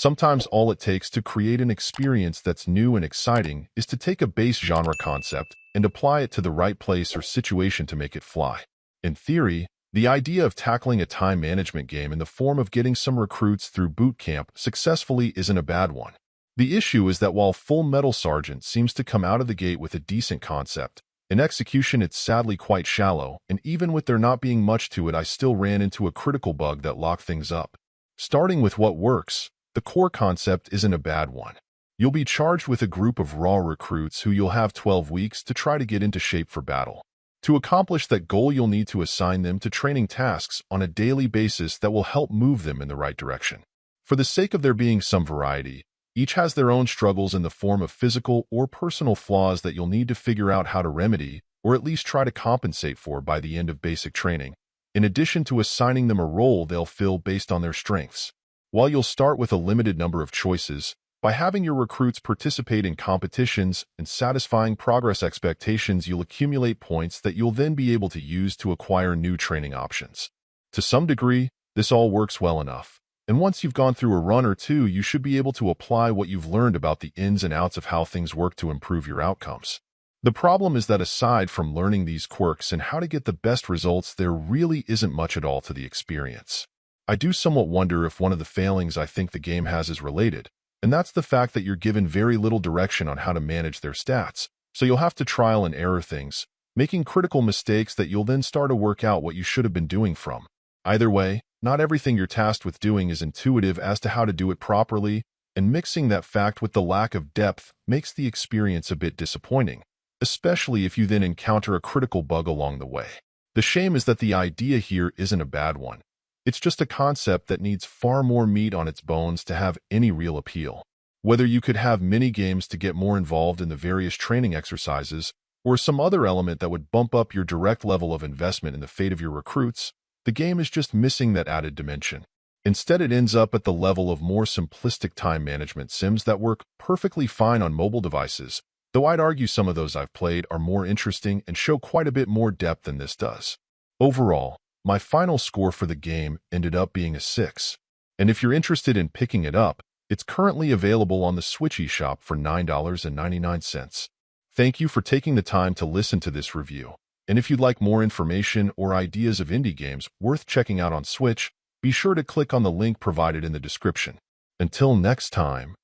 Sometimes all it takes to create an experience that's new and exciting is to take a base genre concept and apply it to the right place or situation to make it fly. In theory, the idea of tackling a time management game in the form of getting some recruits through boot camp successfully isn't a bad one. The issue is that while Full Metal Sergeant seems to come out of the gate with a decent concept, in execution it's sadly quite shallow, and even with there not being much to it, I still ran into a critical bug that locked things up. Starting with what works, the core concept isn't a bad one. You'll be charged with a group of raw recruits who you'll have 12 weeks to try to get into shape for battle. To accomplish that goal, you'll need to assign them to training tasks on a daily basis that will help move them in the right direction. For the sake of there being some variety, each has their own struggles in the form of physical or personal flaws that you'll need to figure out how to remedy, or at least try to compensate for by the end of basic training, in addition to assigning them a role they'll fill based on their strengths. While you'll start with a limited number of choices, by having your recruits participate in competitions and satisfying progress expectations, you'll accumulate points that you'll then be able to use to acquire new training options. To some degree, this all works well enough, and once you've gone through a run or two, you should be able to apply what you've learned about the ins and outs of how things work to improve your outcomes. The problem is that aside from learning these quirks and how to get the best results, there really isn't much at all to the experience. I do somewhat wonder if one of the failings I think the game has is related, and that's the fact that you're given very little direction on how to manage their stats, so you'll have to trial and error things, making critical mistakes that you'll then start to work out what you should have been doing from. Either way, not everything you're tasked with doing is intuitive as to how to do it properly, and mixing that fact with the lack of depth makes the experience a bit disappointing, especially if you then encounter a critical bug along the way. The shame is that the idea here isn't a bad one. It's just a concept that needs far more meat on its bones to have any real appeal. Whether you could have mini-games to get more involved in the various training exercises, or some other element that would bump up your direct level of investment in the fate of your recruits, the game is just missing that added dimension. Instead, it ends up at the level of more simplistic time management sims that work perfectly fine on mobile devices, though I'd argue some of those I've played are more interesting and show quite a bit more depth than this does. Overall, my final score for the game ended up being a 6. And if you're interested in picking it up, it's currently available on the Switch eShop for $9.99. Thank you for taking the time to listen to this review. And if you'd like more information or ideas of indie games worth checking out on Switch, be sure to click on the link provided in the description. Until next time.